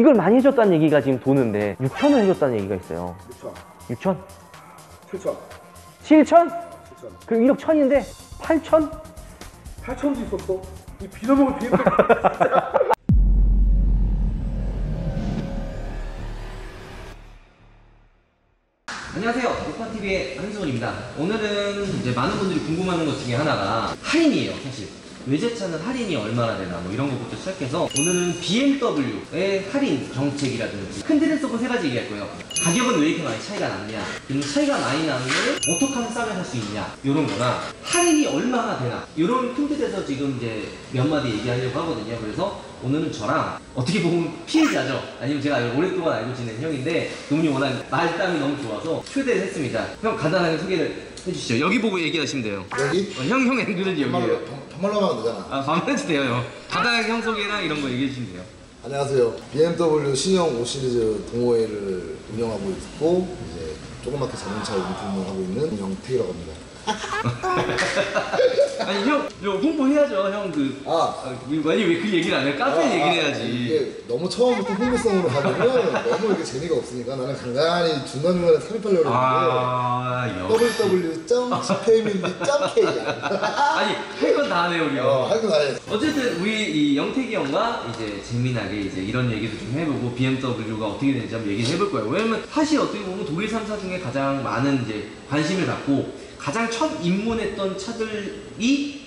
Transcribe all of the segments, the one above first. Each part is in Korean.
이걸 많이 해줬다는 얘기가 지금 도는데 6천을 해줬다는 얘기가 있어요. 6천. 6천? 7천. 7천? 7천. 그럼 1억 1천인데 8천? 8천도 있었어? 이 빌어먹을 비행기 안녕하세요. 녹화TV의 한승원입니다. 오늘은 이제 많은 분들이 궁금해하는 것 중에 하나가 할인이에요, 사실. 외제차는 할인이 얼마나 되나 뭐 이런 것부터 시작해서 오늘은 BMW의 할인 정책이라든지 큰 틀에서 세 가지 얘기할 거예요. 가격은 왜 이렇게 많이 차이가 났냐, 그리고 차이가 많이 나는데 어떻게 하면 싸게 살 수 있냐, 이런 거나 할인이 얼마나 되나, 이런 큰 틀에서 지금 이제 몇 마디 얘기하려고 하거든요. 그래서 오늘은 저랑 어떻게 보면 피해자죠, 아니면 제가 오랫동안 알고 지낸 형인데 그분이 워낙 말담이 너무 좋아서 초대를 했습니다. 형 간단하게 소개를 해주시죠. 여기 보고 얘기하시면 돼요. 여기? 형 앵글은 여기에요. 반말로 하면 되잖아. 아, 반말해도 돼요, 형. 간단하게 형 소개나 이런 거 얘기해 주시면 돼요. 안녕하세요. BMW 신형 5시리즈 동호회를 운영하고 있고 이제 조그맣게 자동차 용품을 하고 있는 영택이라고 합니다. 아니 형, 홍보해야죠. 형 아니 왜 그 얘기를 안 해? 카페 얘기를 해야지. 이게 너무 처음부터 홍보성으로 하면은 너무 이렇게 재미가 없으니까 나는 간간히 중간중간에 삽입하려고 했는데 www.gpaymindy.kr 아니 할 건 다 하네요, 우리. 할 거 다 해. 어쨌든 우리 이 영택이 형과 이제 재미나게 이제 이런 얘기도 좀 해보고 BMW가 어떻게 되는지 한번 얘기를 해볼 거예요. 왜냐면 사실 어떻게 보면 독일 3사 중에 가장 많은 이제 관심을 갖고 가장 첫 입문했던 차들이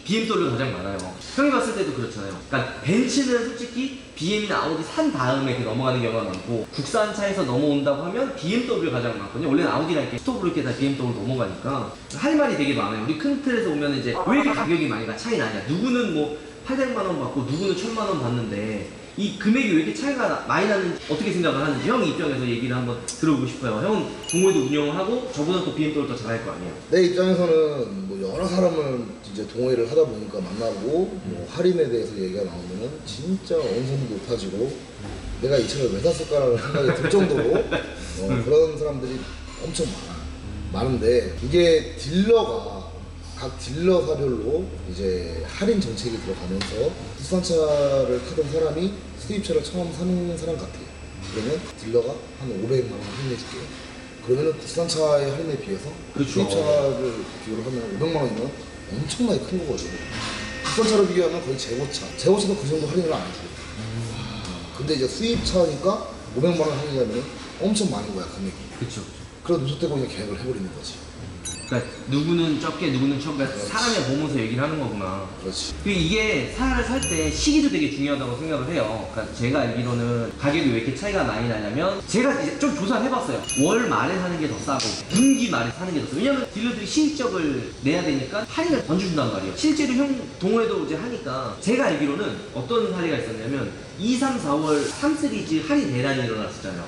BMW가 가장 많아요. 형이 봤을 때도 그렇잖아요. 그러니까 벤츠는 솔직히 BM이나 아우디 산 다음에 넘어가는 경우가 많고, 국산차에서 넘어온다고 하면 BMW가 가장 많거든요. 원래는 아우디랑 이렇게 스톱으로 이렇게 다 BMW 넘어가니까 할 말이 되게 많아요. 우리 큰 틀에서 보면 이제 왜 이렇게 가격이 많이 차이 나냐, 누구는 뭐 800만 원 받고 누구는 1000만 원 받는데 이 금액이 왜 이렇게 차이가 많이 나는지 어떻게 생각을 하는지 형 입장에서 얘기를 한번 들어보고 싶어요. 형은 동호회도 운영을 하고 저보다 또 BMW를 더 잘할 거 아니에요. 내 입장에서는 뭐 여러 사람을 이제 동호회를 하다 보니까 만나고 뭐 할인에 대해서 얘기가 나오면은 진짜 어느 정도 높아지고 내가 이 차를 왜 샀을까라는 생각이 들 정도로 그런 사람들이 엄청 많은데 이게 각 딜러사별로 이제 할인 정책이 들어가면서 국산차를 타던 사람이 수입차를 처음 사는 사람 같아요. 그러면 딜러가 한 500만 원 할인해줄게요. 그러면은 국산차의 할인에 비해서 그렇죠. 수입차를 비교를 하면 500만 원이면 엄청나게 큰 거거든요. 국산차로 비교하면 거의 재고차도 그 정도 할인을 안 해줘요. 근데 이제 수입차니까 500만 원 할인하면 엄청 많은 거야, 금액이. 그렇죠. 그래서 눈속대고 그냥 계획을 해버리는 거지. 그러니까 누구는 적게 누구는 적게, 사람을 보면서 얘기를 하는 거구나. 그렇지. 그리고 이게 차를 살 때 시기도 되게 중요하다고 생각을 해요. 그러니까 제가 알기로는 가격이 왜 이렇게 차이가 많이 나냐면, 제가 이제 좀 조사를 해봤어요. 월 말에 사는 게 더 싸고 분기 말에 사는 게 더 싸고. 왜냐면 딜러들이 실적을 내야 되니까 할인을 더 준단 말이에요. 실제로 형 동호회도 이제 하니까 제가 알기로는 어떤 사례가 있었냐면 2, 3, 4월 3시리즈 할인 대란이 일어났었잖아요.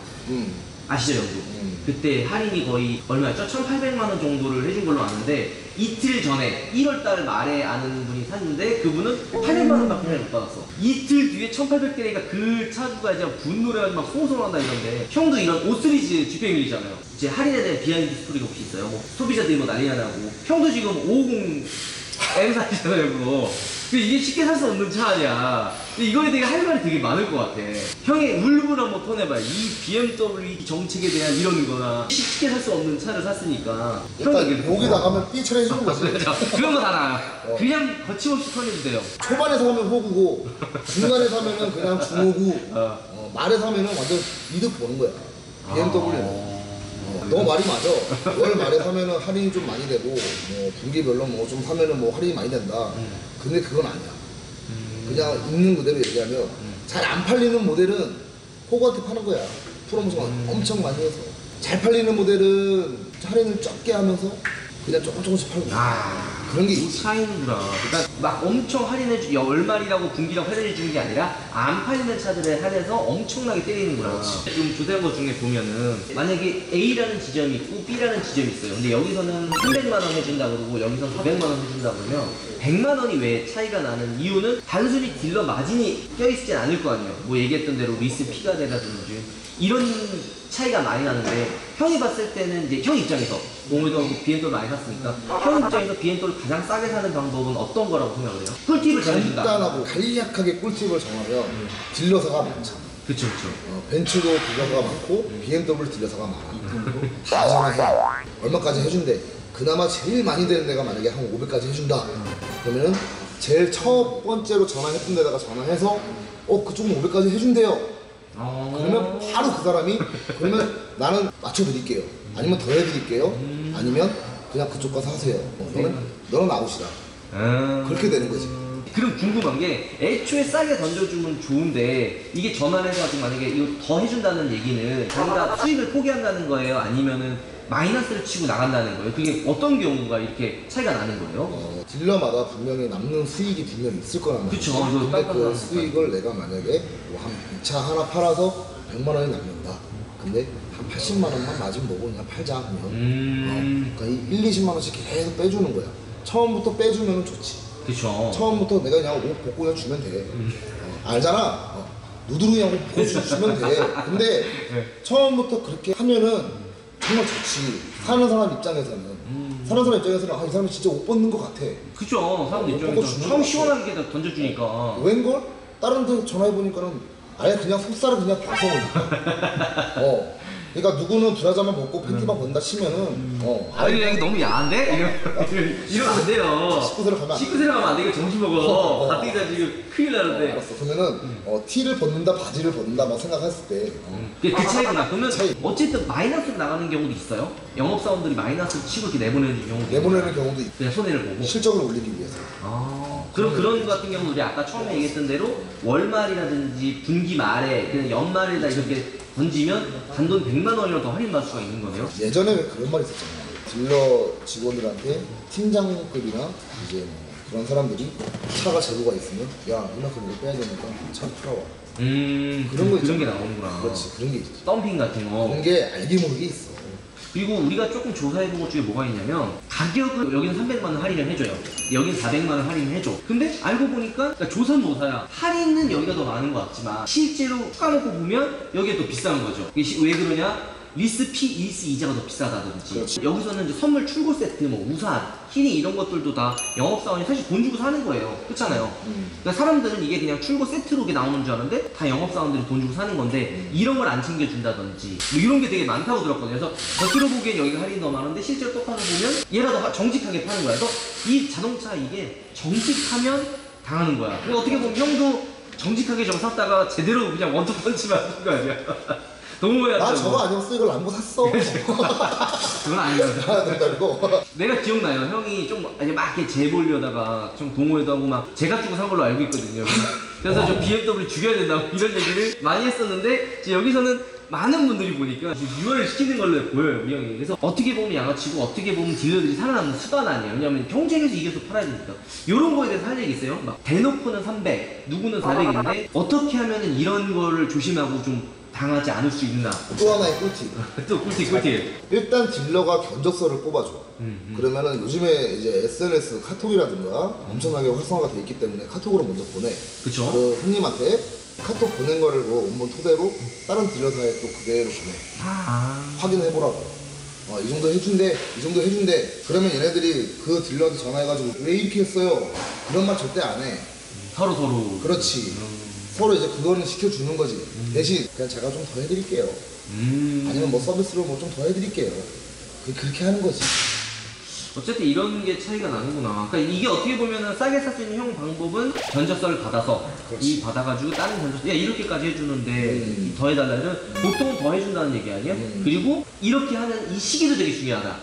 아시죠, 형도? 그때 할인이 거의 얼마였죠? 1,800만 원 정도를 해준 걸로 아는데, 이틀 전에 1월달 말에 아는 분이 샀는데 그분은 800만 원밖에 못 받았어. 이틀 뒤에 1,800대니까 그 차주가 이제 분노를 해가지고 막 소송한다 이런데, 형도 이런 5시리즈 GPM이잖아요. 이제 할인에 대한 비하인드 스토리가 혹시 있어요? 뭐 소비자들이 뭐 난리가 나고, 형도 지금 550 M사이잖아요, 그거. 이게 쉽게 살 수 없는 차 아니야. 근데 이거에 대해 할 말이 되게 많을 것 같아. 형이 울분 한번 터내봐요. 이 BMW 정책에 대한 이런 거나 쉽게 살 수 없는 차를 샀으니까. 일단 여기 나가면 삐처리 해주는 거지. 그런 거 다 나아요. 그냥 거침없이 터내도 돼요. 초반에 사면 호구고, 중간에 사면은 그냥 중호구, 말에 사면은 완전 이득 보는 거야. BMW는. 너 말이 맞아. 월 말에 사면은 할인이 좀 많이 되고, 뭐 분기별로 뭐 좀 사면은 뭐 할인이 많이 된다. 근데 그건 아니야. 그냥 있는 그대로 얘기하면 잘 안 팔리는 모델은 호구한테 파는 거야. 프로모션 엄청 많이 해서. 잘 팔리는 모델은 할인을 적게 하면서 그냥 조금씩 팔고. 그런 게 있지. 차이는구나. 그러니까 막 엄청 할인해주, 월말이라고 분기라고 할인해주는 게 아니라 안 팔리는 차들에 할인해서 엄청나게 때리는구나. 좀 조사한 것 중에 보면은 만약에 A라는 지점이 있고 B라는 지점이 있어요. 근데 여기서는 300만 원 해준다 그러고 여기서 400만 원 해준다 그러면 100만 원이 왜 차이가 나는 이유는 단순히 딜러 마진이 껴있진 않을 거 아니에요. 뭐 얘기했던 대로 리스 피가 되라든지 이런 차이가 많이 나는데, 형이 봤을 때는 이제 형 입장에서 동호회도 하고 BMW를 많이 샀으니까 형 입장에서 BMW를 가장 싸게 사는 방법은 어떤 거라고 생각을 해요? 꿀팁을 전해준다. 간단하고 간략하게 꿀팁을 정하면 딜러사가 많잖아. 그쵸 그쵸. 벤츠도 딜러가 많고 BMW 딜러사가 많아. 다 전화해. 얼마까지 해준대. 그나마 제일 많이 되는 데가 만약에 한 500까지 해준다. 그러면은 제일 첫 번째로 전화했던 데다가 전화해서 그쪽은 500까지 해준대요. 그러면 바로 그 사람이 그러면 나는 맞춰드릴게요. 아니면 더 해드릴게요. 아니면 그냥 그쪽 가서 하세요. 너는 아웃이다. 그렇게 되는 거지. 그럼 궁금한 게 애초에 싸게 던져주면 좋은데 이게 전화를 해가지고 만약에 이거 더 해준다는 얘기는 자기가 수익을 포기한다는 거예요? 아니면은 마이너스를 치고 나간다는 거예요? 그게 어떤 경우가 이렇게 차이가 나는 거예요? 딜러마다 분명히 남는 수익이 분명히 있을 거란 말이야. 그쵸. 근데 그 수익을 내가 만약에 뭐한 2차 하나 팔아서 100만 원이 남는다. 근데 한 80만 원만 마진 보고 그냥 팔자 그러면 그러니까 이 1, 20만 원씩 계속 빼주는 거야. 처음부터 빼주면 좋지. 그쵸. 처음부터 내가 그냥 옷 벗고 그냥 주면 돼. 알잖아. 누드로 그냥 옷 벗고 주면 돼. 근데 처음부터 그렇게 하면은 정말 좋지. 사는 사람 입장에서는. 사는 사람 입장에서는 이 사람이 진짜 옷 벗는 것 같아. 그쵸. 사람들 벗고 입장에서 주는 형 거 시원하게 던져주니까. 웬걸? 다른 데 전화해보니까는 아예 그냥 속살을 그냥 봐서 오니까. 그러니까 누구는 브라자만 벗고 팬티만 벗는다 치면은 아니 이게 너무 야한데? 이러면 안 돼요. 19세로 가면 안 돼. 19세로 가면 안 돼. 이거 정신 먹어. 가뜩이 다 지금 큰일 나는데. 알았어. 그러면은 티를 벗는다 바지를 벗는다 막 생각했을 때 그 차이구나. 그러면 차이. 어쨌든 마이너스로 나가는 경우도 있어요? 영업사원들이 마이너스를 치고 이렇게 내보내는 경우도 내보내는 있어요? 경우도 있고 그냥 손해를 보고? 실적을 올리기 위해서. 그럼 그런 거 같은 경우는 우리 아까 처음에 얘기했던 대로 월말이라든지 분기 말에 그냥 연말에다 이렇게 던지면 단돈 100만 원이라도 더 할인받을 수가 있는 거네요? 예전에 왜 그런 말이 있었잖아. 딜러 직원들한테 팀장급이나 이제 뭐 그런 사람들이 차가 재고가 있으면 야 이만큼 이거 빼야 되니까 차 풀어와. 그런 거 그런 게 있잖아. 나오는구나. 그렇지 그런 게 있지. 덤핑 같은 거. 그런 게 알게 모르게 있어. 그리고 우리가 조금 조사해본 것 중에 뭐가 있냐면 가격은 여기는 300만 원 할인을 해줘요. 여기는 400만 원 할인을 해줘. 근데 알고 보니까 그러니까 조선모사야. 할인은 여기가 더 많은 것 같지만 실제로 까먹고 보면 여기가 더 비싼 거죠. 이게 왜 그러냐? 리스 P, 리스 이자가 더 비싸다든지. 그렇지. 여기서는 이제 선물 출고 세트, 뭐 우산, 키링 이런 것들도 다 영업사원이 사실 돈 주고 사는 거예요. 그렇잖아요. 그러니까 사람들은 이게 그냥 출고 세트로 이게 나오는 줄 아는데 다 영업사원들이 돈 주고 사는 건데 이런 걸 안 챙겨준다든지 뭐 이런 게 되게 많다고 들었거든요. 그래서 겉으로 보기엔 여기가 할인이 더 많은데 실제로 똑같이 보면 얘가 더 정직하게 파는 거야. 그래서 이 자동차 이게 정직하면 당하는 거야. 근데 어떻게 보면 형도 정직하게 저거 샀다가 제대로 그냥 원투펀치만 하신 거 아니야? 너무 해야 나 저거 아니었어 이걸 람보 샀어. 그건 아니거든. 아 된다고. 내가 기억나요. 형이 좀 막 이렇게 재보려다가 좀 동호회도 하고 막 제가 주고 산 걸로 알고 있거든요. 그래서 저 BMW 죽여야 된다 이런 얘기를 많이 했었는데 이제 여기서는 많은 분들이 보니까 유언을 시키는 걸로 보여요, 우리 형이. 그래서 어떻게 보면 양아치고 어떻게 보면 딜러들이 살아남는 수단 아니에요. 왜냐면 경쟁에서 이겨서 팔아야 되니까. 이런 거에 대해서 할 얘기 있어요. 막 대놓고는 300, 누구는 400인데 어떻게 하면은 이런 거를 조심하고 좀 당하지 않을 수 있나. 또 하나의 꿀팁. 또 꿀팁. 일단 딜러가 견적서를 뽑아줘. 그러면은 요즘에 이제 SNS 카톡이라든가 엄청나게 활성화가 돼 있기 때문에 카톡으로 먼저 보내. 그쵸. 그 손님한테 카톡 보낸 거를 뭐 원본 토대로 다른 딜러사에 또 그대로 보내. 확인해보라고. 이 정도 해준대, 이 정도 해준대. 그러면 얘네들이 그 딜러한테 전화해가지고 왜 이렇게 했어요? 그런 말 절대 안 해. 서로. 그렇지. 서로 이제 그거는 시켜주는 거지. 대신 그냥 제가 좀 더 해드릴게요. 아니면 뭐 서비스로 뭐 좀 더 해드릴게요. 그렇게 하는 거지. 어쨌든 이런 게 차이가 나는구나. 그러니까 이게 어떻게 보면은 싸게 살 수 있는 형 방법은 견적서를 받아서 그렇지. 이 받아가지고 다른 견적서 야 이렇게까지 해주는데 더 해달라면 보통은 더 해준다는 얘기 아니에요? 그리고 이렇게 하는 이 시기도 되게 중요하다.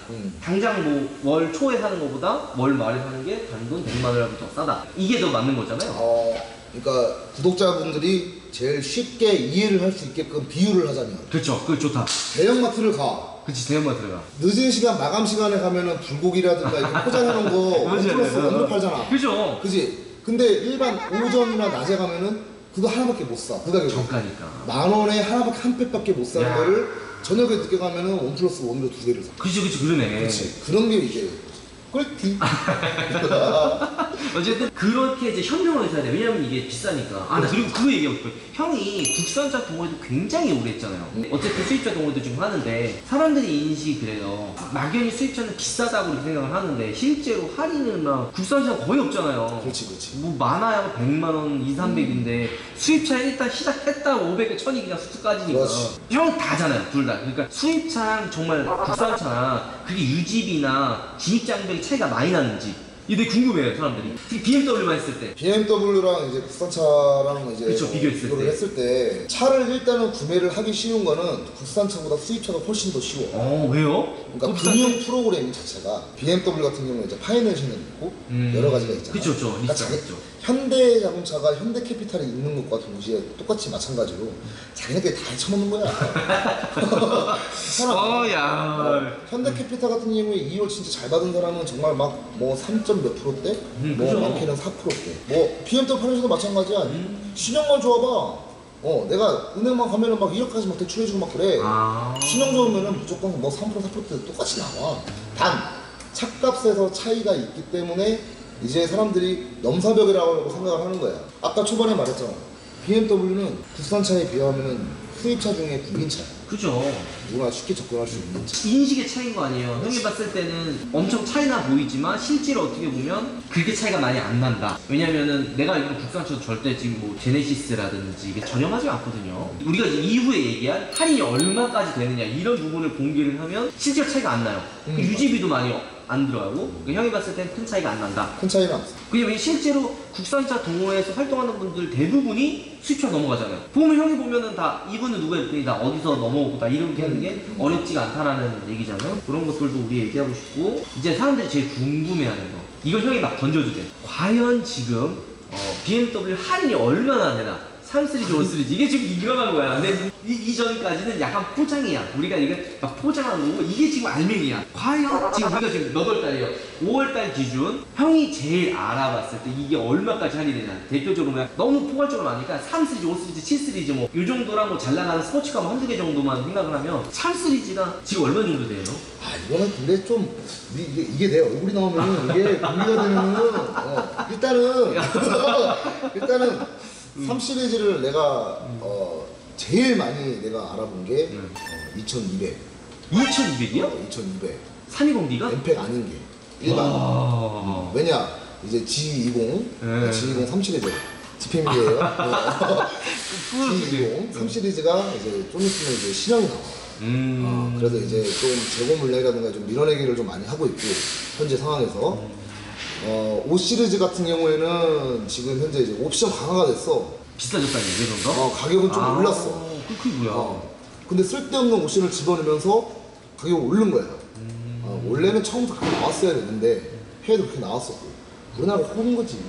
당장 뭐 월 초에 사는 것보다 월 말에 사는 게 단돈 100만 원이라도 더 싸다. 이게 더 맞는 거잖아요. 그러니까 구독자분들이 제일 쉽게 이해를 할 수 있게끔 비유를 하자면 그렇죠. 그거 좋다. 대형마트를 가. 그치 대형마트 들어가. 늦은 시간 마감 시간에 가면은 불고기라든가 이렇게 포장해놓은 거 원플러스 원으로 팔잖아. 그죠. 그지? 근데 일반 오전이나 낮에 가면은 그거 하나밖에 못 사. 그 가격에. 정가니까. 10,000원에 하나밖에 한 팩밖에 못 사는 야. 거를 저녁에 늦게 가면은 원 플러스 원으로 두 개를 사. 그치 그러네. 그렇지. 그런 게 이제 꿀팁. 어쨌든 그렇게 이제 현명을 써야 돼. 왜냐면 이게 비싸니까. 아, 나 그리고 그거 얘기하고 싶어요. 형이 국산차 동호회도 굉장히 오래 했잖아요. 어쨌든 수입차 동호회도 지금 하는데 사람들이 인식이 그래요. 막연히 수입차는 비싸다고 이렇게 생각을 하는데 실제로 할인은 막 국산차는 거의 없잖아요. 그렇지, 그렇지. 뭐 많아야 100만 원, 2, 300인데 수입차 일단 시작했다 500에 1000이 그냥 수트까지니까. 그렇지. 형 다잖아요, 둘 다. 그러니까 수입차랑 정말 국산차랑 그게 유지비나 진입 장벽이 차이가 많이 나는지 이게 되게 궁금해요, 사람들이. 특히 BMW만 했을 때. BMW랑 이제 국산차랑 이제 그쵸, 비교했을 비교를 때. 했을 때 차를 일단은 구매를 하기 쉬운 거는 국산차보다 수입차가 훨씬 더 쉬워. 왜요? 그러니까 금융 프로그램 자체가 BMW 같은 경우는 이제 파이낸셜이 있고 여러 가지가 있잖아. 그쵸, 그러니까 리스트가 있죠. 현대 자동차가 현대캐피탈이 있는 것과 동시에 똑같이 마찬가지로 자기네끼리 다 헤쳐먹는 거야. 야. 현대캐피탈 같은 경우에 이율 진짜 잘 받은 사람은 정말 막 뭐 3. 몇 %대? 뭐 그죠. 많게는 4%대. 뭐 BMW 파이낸셜도 마찬가지야. 신용만 좋아봐. 내가 은행만 가면은 막 2억까지 막 대출해주고 막 그래. 신용 좋으면은 무조건 뭐 3%, 4%대 똑같이 나와. 단 차값에서 차이가 있기 때문에 이제 사람들이 넘사벽이라고 생각을 하는 거야. 아까 초반에 말했잖아. BMW는 국산차에 비하면은 수입차 중에 국민차야. 그죠. 누구나 쉽게 접근할 수 있는 차. 인식의 차이인 거 아니에요. 형이 봤을 때는 엄청 차이나 보이지만 실제로 어떻게 보면 그렇게 차이가 많이 안 난다. 왜냐면은 내가 알기로 국산차도 절대 지금 뭐 제네시스라든지 이게 저렴하지 않거든요. 우리가 이제 이후에 얘기한 할인이 얼마까지 되느냐 이런 부분을 공개를 하면 실제로 차이가 안 나요. 유지비도 많이 안 들어가고 그러니까 형이 봤을 땐 큰 차이가 안 난다. 큰 차이는 없어. 왜냐면 실제로 국산차 동호회에서 활동하는 분들 대부분이 수입차 넘어가잖아요. 보면 형이 보면은 다 이분은 누가 일분이 다 어디서 넘어오고 다 이렇게 하는 게 어렵지가 않다라는 얘기잖아요. 그런 것들도 우리 얘기하고 싶고 이제 사람들이 제일 궁금해하는 거 이걸 형이 막 던져도 돼. 과연 지금 BMW 할인이 얼마나 되나? 3 시리즈, 5 시리즈 이게 지금 민감한 거야. 근데 이전까지는 약간 포장이야. 우리가 이게 막 포장하는 거고 이게 지금 알맹이야. 과연 지금 우리가 지금 몇 월달이에요? 5월달 기준 형이 제일 알아봤을 때 이게 얼마까지 할인되냐. 대표적으로 그냥 너무 포괄적으로 하니까 3 시리즈, 5 시리즈, 7 시리즈 뭐 이 정도랑 뭐 잘 나가는 스포츠카 뭐 한두 개 정도만 생각을 하면 3 시리즈가 지금 얼마 정도 돼요? 이거는 근데 좀 이게 내 얼굴이 나오면 이게 공개가 되면은 일단은 3 시리즈를 내가 제일 많이 내가 알아본 게 2200. 2200이요? 2200. 320D가? 엠팩 아닌 게 일반. 왜냐 이제 G20, G20 3 시리즈. GPM이에요. G20 3 시리즈가 이제 좀 있으면 이제 신형이 나와. 그래서 이제 좀 재고 물량이라든가 좀 밀어내기를 좀 많이 하고 있고 현재 상황에서 5 시리즈 같은 경우에는 지금 현재 이제 옵션 강화가 됐어. 비싸졌다는 얘기 그런가? 가격은 좀 올랐어. 그게 뭐야? 근데 쓸데없는 옵션을 집어넣으면서 가격을 오른 거야. 원래는 처음부터 그렇게 나왔어야 되는데 해외도 그렇게 나왔었고 우리나라가 호구인 거지.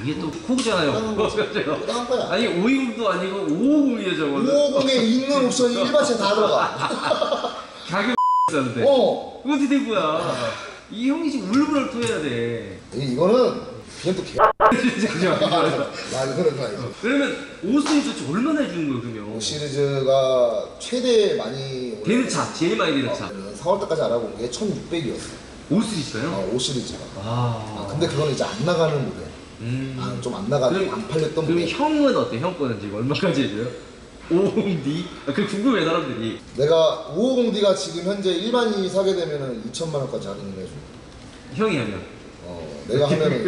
이게 또 호구잖아요. 호구당한 거야. 아니 520도 아니고 550이에요 저거는. 550에 있는 옵션이 일반차에 다 들어가. 가격 비싼데. 그거 어떻게 된 거야? 이 형이 지금 울분을 토해야 돼. 이거는 그냥 또 개. 잠시만요. 이거는 아니죠. 그러면 5 시리즈 도대체 얼마나 해주는 거예요 그러면? 5 시리즈가 최대 많이 되는 차, 제일 많이 되는 차. 4월달까지 알아본 게 1600이었어. 5 시리즈가요? 5 시리즈가. 근데 그건 이제 안 나가는 모델. 좀 안 나가는, 안 팔렸던 그럼 모델. 형은 어때? 형 거는 지금 얼마까지 해줘요? 550D? 그 궁금해 사람들이. 내가 550D가 지금 현재 일반인이 사게 되면은 2천만 원까지 할인을 해줘. 형이 하면? 내가 하면은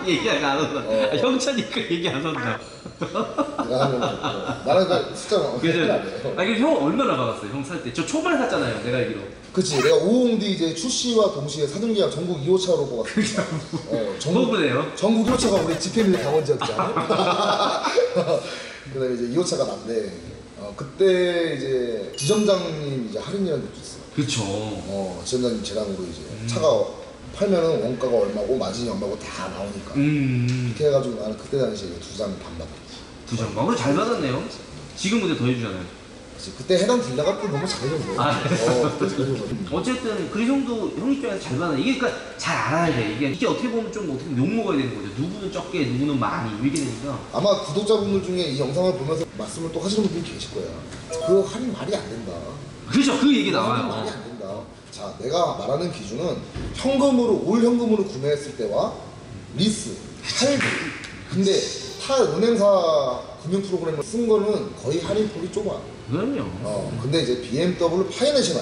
이제 얘기 안 한다. 형 차니까 얘기 안 한다. 내가 하면은 나는 그 숫자가 그죠? 안 돼. 그럼 형 얼마나 받았어요? 형 살 때? 저 초반에 샀잖아요, 내가 알기로. 그치, 내가 550D 이제 출시와 동시에 사전계약 전국 2호차로 뽑았어. 그거보네요. 전국 1호차가 우리 집행비 강원지였잖아. 그다음에 이제 2호차가 난데 그때 이제 지점장님 이제 할인이라는 것도 있어. 그쵸. 지점장님 재량으로 이제 차가 팔면은 원가가 얼마고 마진이 얼마고 다 나오니까. 이렇게 해가지고 나는 그때 당시에 2장 반 받았지. 2장 반? 잘 받았네요. 지금 근데 더 해주잖아요. 그때 해당 딜러가 또 너무 잘해줬어. 그때 잘해줬어. 어쨌든 그 형도 형 입장에서 잘 받아. 이게 그러니까 잘 알아야 돼. 이게 어떻게 보면 좀 어떻게 욕 먹어야 되는 거죠. 누구는 적게, 누구는 많이 이렇게 되니까. 아마 구독자분들 중에 이 영상을 보면서 말씀을 또 하시는 분들이 계실 거야. 그 할인 말이 안 된다. 그렇죠. 그 얘기 할인 말이 나와요. 안 된다. 자, 내가 말하는 기준은 현금으로 올 현금으로 구매했을 때와 리스, 할부. 근데 타 은행사 금융 프로그램을 쓴 거는 거의 할인폭이 좁아. 그럼요. 근데 이제 BMW 파이낸셜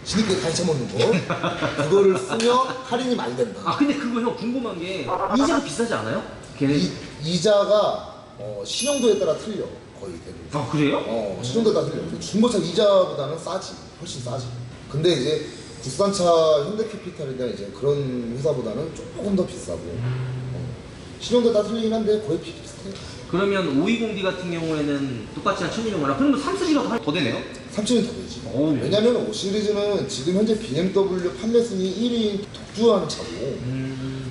지니께 간이 처먹는 거 그거를 쓰면 할인이 많이 된다. 아 근데 그거 형 궁금한 게 이자가 비싸지 않아요? 걔네. 이자가 신용도에 따라 틀려 거의 대부분. 아 그래요? 신용도에 따라 틀려. 중고차 이자보다는 싸지, 훨씬 싸지. 근데 이제 국산차 현대캐피탈이나 이제 그런 회사보다는 조금 더 비싸고 신용도에 따라 틀리긴 한데 거의 비슷해. 그러면 520D 같은 경우에는 똑같이 한 1200만 그러면 3시리즈가 더 되네요? 3층이 더 되지. 오. 왜냐면 5 시리즈는 지금 현재 BMW 판매 순위 1위 독주하는 차고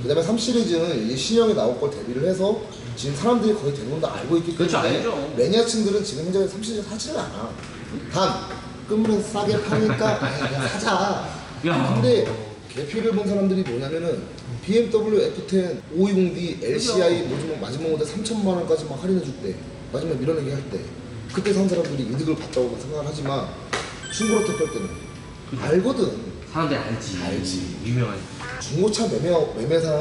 그 다음에 3 시리즈는 이게 신형이 나올 걸 대비를 해서 지금 사람들이 거의 대부분 다 알고 있기 때문에 그렇죠, 알죠. 매니아층들은 지금 현재 3 시리즈 사지를 않아. 단 끔은 싸게 파니까 그냥 사자. 야. 근데 개피를 본 사람들이 뭐냐면은 BMW F10, 520D, LCI 마지막 모델 3천만 원까지 막 할인해 줄 때, 마지막 밀어내기 할 때, 그때 산 사람들이 이득을 봤다고 생각을 하지만 중고로 택할 때는 알거든. 사람들이 알지. 유명하지. 중고차 매매사는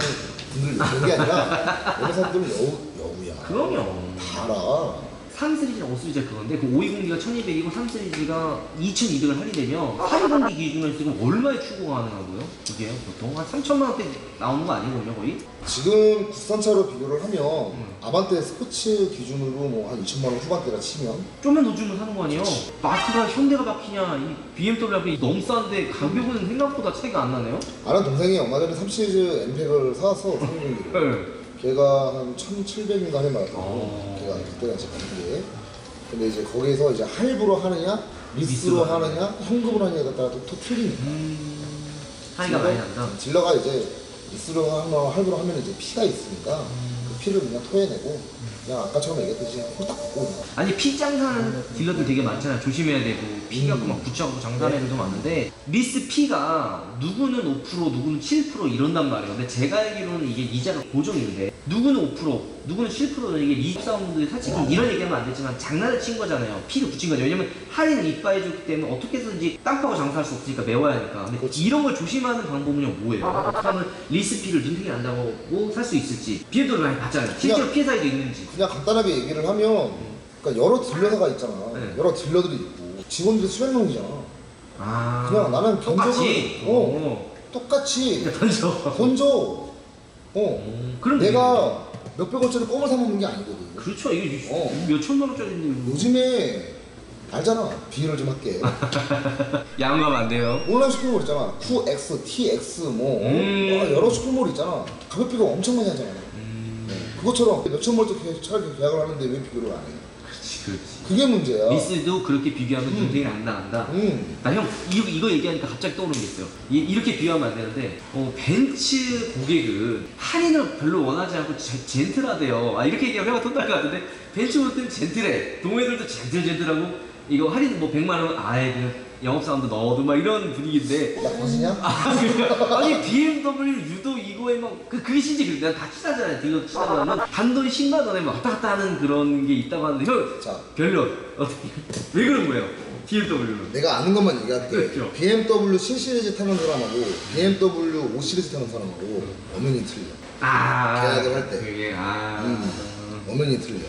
분들 그런 게 아니라 매매사들은 여우야. 그럼요. 다 알아. 3 시리즈랑 5 시리즈가 그건데 그 520D가 1200이고 3 시리즈가 2200을 할인되면 820D 기준으로 지금 얼마에 추구가 가능하고요? 그게요? 보통 한 3천만 원대 나오는 거 아니거든요 거의? 지금 국산차로 비교를 하면 아반떼 스포츠 기준으로 뭐 한 2천만 원 후반대라 치면 좀만 더 주면 사는 거 아니에요? 마크가 현대가 박히냐 이 BMW 앞에 너무 싼데 가격은 생각보다 차이가 안 나네요? 아는 동생이 얼마 전에 3 시리즈 엠팩을 사왔어 320D를 네. 걔가 한 1,700인가 해 말았더라고. 걔가 그때 당시 받은 게. 근데 이제 거기서 이제 할부로 하느냐, 리스로 하느냐, 현금으로 하느냐에 따라 또 틀리니까. 차이가 많이 난다. 딜러가 이제 리스로 하거나 할부로 하면 이제 피가 있으니까 그 피를 그냥 토해내고 그냥 아까처럼 얘기했듯이 홀딱 걷고. 아니 피 장사하는 딜러들 되게 많잖아요. 조심해야 되고 피 갖고 막 붙여갖고 장사하는 애들도 많은데 리스 피가 누구는 5% 누구는 7% 이런단 말이에요. 근데 제가 알기로는 이게 이자가 고정인데 누구는 5% 누구는 7%는 이게 리사운드들이 솔직히 이런 얘기하면 안 되지만 장난을 친 거잖아요. 피를 붙인 거죠. 왜냐면 할인을 이빠해줬기 때문에 어떻게 해서든지 땅 파고 장사할 수 없으니까 메워야 하니까. 근데 그렇지. 이런 걸 조심하는 방법은요 뭐예요? 어떻게 하면 리스 피를 눈탱이 안 당하고 살 수 있을지. BMW를 많이 봤잖아요. 실제로 피해 사례도 있는지. 그냥 간단하게 얘기를 하면 그러니까 여러 딜러사가 있잖아. 네. 여러 딜러들이 있고 직원들이 수백 명이잖아. 아 그냥 나는 똑같이 똑같이 던져. 던져. 그럼 내가 몇백원짜리 껌을 사 먹는 게 아니거든. 그렇죠. 이게 어. 몇 천만 원짜리인데 요즘에 알잖아. 비유를 좀 할게. 양호하면 안 돼요. 온라인 쇼핑몰 있잖아. QX, TX 뭐 여러 쇼핑몰 있잖아. 가격비가 엄청 많이 하잖아. 그것처럼 몇천만 원짜리 차를 계약을 하는데 왜 비교를 안 해? 그렇지. 그게 문제야. 리스도 그렇게 비교하면 눈탱이 안 나간다. 나 형 이거 얘기하니까 갑자기 떠오르는 게 있어요. 이렇게 비교하면 안 되는데 벤츠 고객은 할인을 별로 원하지 않고 젠틀하대요. 이렇게 얘기하면 형아 톤날 것 같은데 벤츠 고객은 젠틀해. 동호회들도 젠틀하고 이거 할인 뭐 100만 원 아예 그냥 영업사원도 넣어도 막 이런 분위기인데 나 거지냐? 아니 BMW 유독 이거에 막 그게 진짜 그래. 내가 다 친하잖아요. 딜러 친하면 단돈 10만 원에 막 왔다 갔다 하는 그런 게 있다고 하는데 형 자, 별로 어떻게 왜 그런 거예요? BMW는 내가 아는 것만 얘기할게. 그렇죠. BMW 7 시리즈 타는 사람하고 BMW 5 시리즈 타는 사람하고 엄연히 틀려. 계약을 할 때. 그게 엄연히 틀려.